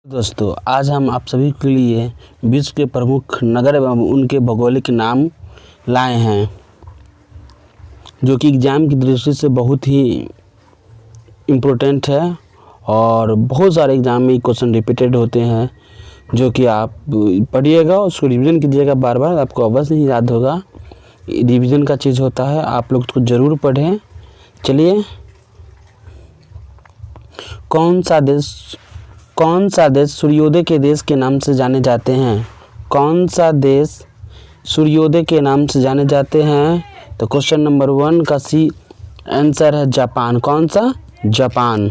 दोस्तों, आज हम आप सभी के लिए विश्व के प्रमुख नगर एवं उनके भौगोलिक नाम लाए हैं, जो कि एग्ज़ाम की दृष्टि से बहुत ही इम्पोर्टेंट है। और बहुत सारे एग्ज़ाम में क्वेश्चन रिपीटेड होते हैं, जो कि आप पढ़िएगा, उसको रिवीजन कीजिएगा बार बार, आपको अवश्य ही याद होगा। रिवीजन का चीज़ होता है, आप लोग उसको ज़रूर पढ़ें। चलिए, कौन सा देश सूर्योदय के देश के नाम से जाने जाते हैं? कौन सा देश सूर्योदय के नाम से जाने जाते हैं? तो क्वेश्चन नंबर 1 का सी आंसर है जापान। कौन सा? जापान।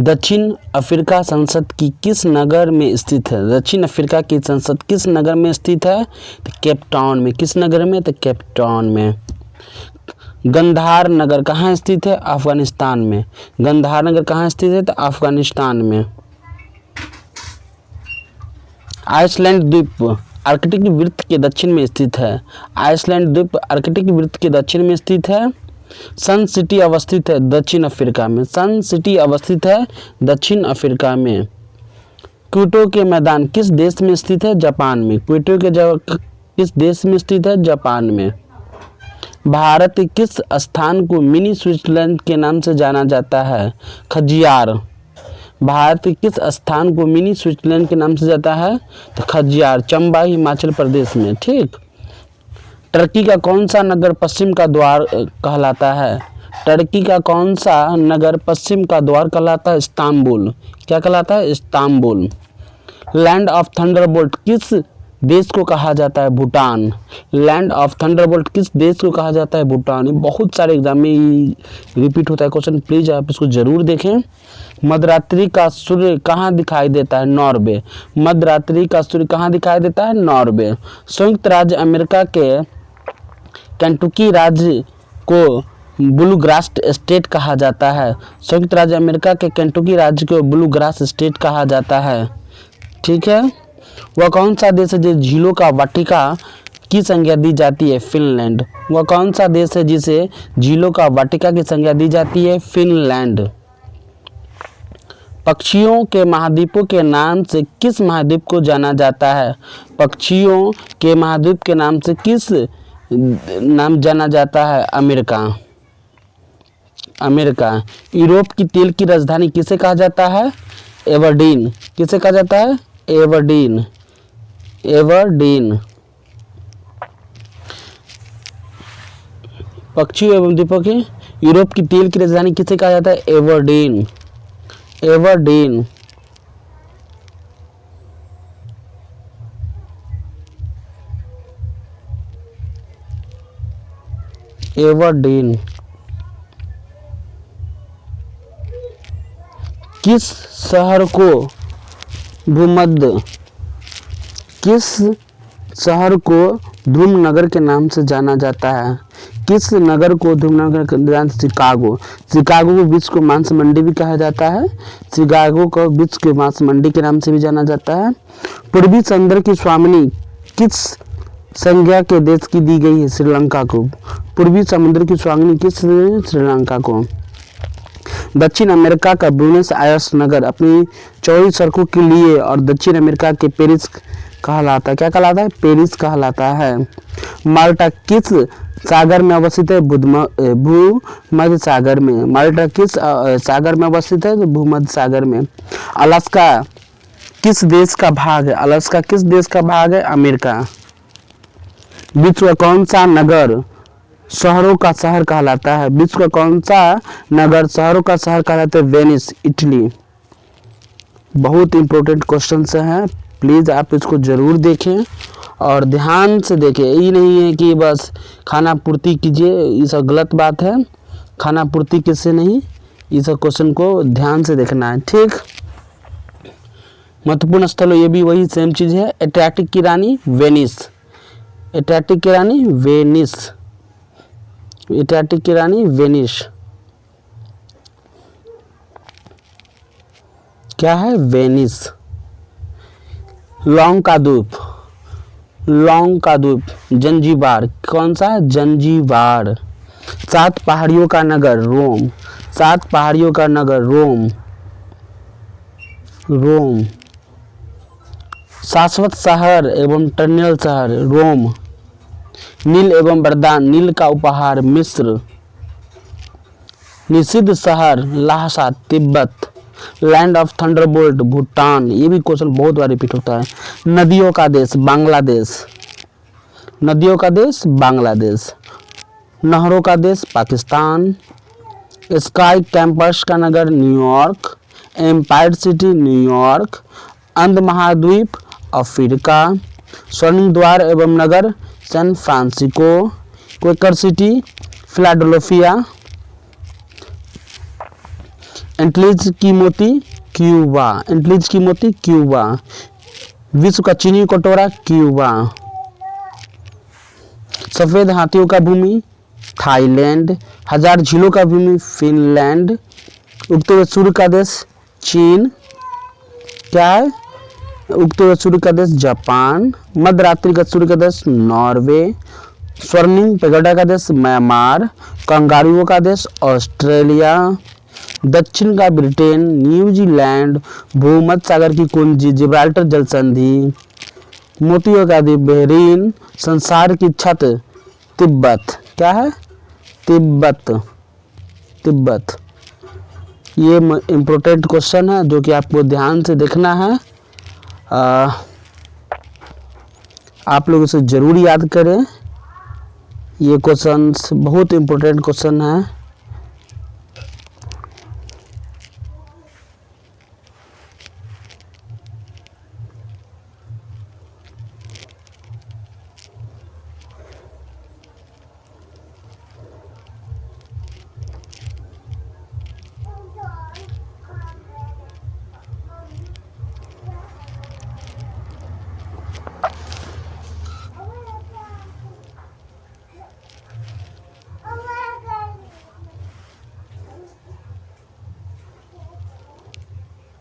दक्षिण अफ्रीका संसद की किस नगर में स्थित है? दक्षिण अफ्रीका की संसद किस नगर में स्थित है? तो केप टाउन में। किस नगर में? तो केप टाउन में। गंधार नगर कहाँ स्थित है? अफगानिस्तान में। गंधार नगर कहाँ स्थित है? तो अफगानिस्तान में। आइसलैंड द्वीप आर्कटिक वृत्त के दक्षिण में स्थित है। आइसलैंड द्वीप आर्कटिक वृत्त के दक्षिण में स्थित है। सन सिटी अवस्थित है दक्षिण अफ्रीका में। सन सिटी अवस्थित है दक्षिण अफ्रीका में। क्योटो के मैदान किस देश में स्थित है? जापान में। क्योटो के किस देश में स्थित है? जापान में। भारत के किस स्थान को मिनी स्विट्जरलैंड के नाम से जाना जाता है? खजियार। भारत के किस स्थान को मिनी स्विट्जरलैंड के नाम से जाता है? तो खजियार, चंबा, हिमाचल प्रदेश में। ठीक। टर्की का कौन सा नगर पश्चिम का द्वार कहलाता है? टर्की का कौन सा नगर पश्चिम का द्वार कहलाता है? इस्तांबुल। क्या कहलाता है? इस्तांबुल। लैंड ऑफ थंडरबोल्ट किस देश को कहा जाता है? भूटान। लैंड ऑफ थंडरबोल्ट किस देश को कहा जाता है? भूटान। बहुत सारे एग्जाम में रिपीट होता है क्वेश्चन, प्लीज आप इसको जरूर देखें। मध्यरात्रि का सूर्य कहाँ दिखाई देता है? नॉर्वे। मध्यरात्रि का सूर्य कहाँ दिखाई देता है? नॉर्वे। संयुक्त राज्य अमेरिका के केंटुकी राज्य को ब्लूग्रास स्टेट कहा जाता है। संयुक्त राज्य अमेरिका के केंटुकी राज्य को ब्लूग्रास स्टेट कहा जाता है। ठीक है। वह कौन सा देश है जिसे झीलों का वाटिका की संज्ञा दी जाती है? फिनलैंड। वह कौन सा देश है जिसे झीलों का वाटिका की संज्ञा दी जाती है? फिनलैंड। पक्षियों के महाद्वीपों के नाम से किस महाद्वीप को जाना जाता है? पक्षियों के महाद्वीप के नाम से किस नाम जाना जाता है? अमेरिका। अमेरिका। यूरोप की तेल की राजधानी किसे कहा जाता है? एबरडीन। किसे कहा जाता है? एबरडीन। एबरडीन। पक्षियों एवं द्वीपों के यूरोप की तेल की राजधानी किसे कहा जाता है? एबरडीन। एबरडीन। एबरडीन। किस शहर को धूमनगर के नाम से जाना जाता है? किस नगर को धूमनगर के नाम से? शिकागो। शिकागो को विश्व को मांस मंडी भी कहा जाता है। शिकागो को विश्व के मांस मंडी के नाम से भी जाना जाता है। पूर्वी समुद्र की स्वामिनी किस संज्ञा के देश की दी गई है? श्रीलंका को। पूर्वी समुद्र की स्वामिनी किस? श्रीलंका को। दक्षिण अमेरिका का ब्यूनस आयर्स नगर अपनी चौड़ी सड़कों के लिए और दक्षिण अमेरिका के पेरिस कहलाता है। क्या कहलाता है? पेरिस कहलाता है। माल्टा किस सागर में अवस्थित है? भूमध्य सागर में। माल्टा किस सागर में अवस्थित है? तो भूमध्य सागर में। अलास्का किस देश का भाग है? अलास्का किस देश का भाग है? अमेरिका। विश्व का कौन सा नगर शहरों का शहर कहलाता है? विश्व का कौन सा नगर शहरों का शहर कहलाता है? Venice, Italy. बहुत इंपॉर्टेंट क्वेश्चंस हैं, प्लीज़ आप इसको ज़रूर देखें और ध्यान से देखें। ये नहीं है कि बस खाना पूर्ति कीजिए, ये सब गलत बात है। खाना पूर्ति किससे नहीं, ये सब क्वेश्चन को ध्यान से देखना है। ठीक। महत्वपूर्ण स्थल ये भी वही सेम चीज़ है। एड्रियाटिक की रानी वेनिस। एड्रियाटिक की रानी वेनिस। एड्रियाटिक की रानी वेनिस। क्या है? वेनिस। लौंग का द्वीप। लौंग का द्वीप जंजीबार। कौन सा? जंजीबार। 7 पहाड़ियों का नगर रोम। 7 पहाड़ियों का नगर रोम। रोम। शाश्वत शहर एवं टनल शहर रोम। नील एवं वरदान, नील का उपहार मिस्र। निषिद्ध शहर Lhasa Tibet. Land of thunderbolt Bhutan. ये भी क्वेश्चन बहुत बार रिपीट होता है। नदियों का देश बांग्लादेश। नदियों का देश बांग्लादेश। नहरों का देश पाकिस्तान। स्काई कैंपस का नगर न्यूयॉर्क। Empire city New York. अंध महाद्वीप अफ्रीका। स्वर्णिम द्वार एवं नगर San Francisco. Quaker city Philadelphia. Antilles की मोती क्यूबा। एंटलीज की मोती क्यूबा। विश्व का चीनी कटोरा क्यूबा। सफेद हाथियों का भूमि थाईलैंड। 1000 झीलों का भूमि फिनलैंड। उगते हुए सूर्य का देश चीन। क्या है? उगते हुए सूर्य का देश जापान। मध्य रात्रि का सूर्य का देश नॉर्वे। स्वर्णिम पैगोडा का देश म्यांमार। कंगारुओं का देश ऑस्ट्रेलिया। दक्षिण का ब्रिटेन। न्यूजीलैंड। भूमध्य सागर की कुंजी जिब्राल्टर जल संधि। मोतियों का द्वीप बहरीन। संसार की छत तिब्बत। क्या है? तिब्बत। तिब्बत। ये इम्पोर्टेंट क्वेश्चन है जो कि आपको ध्यान से देखना है। आप लोग इसे जरूर याद करें। ये क्वेश्चन बहुत इम्पोर्टेंट क्वेश्चन है।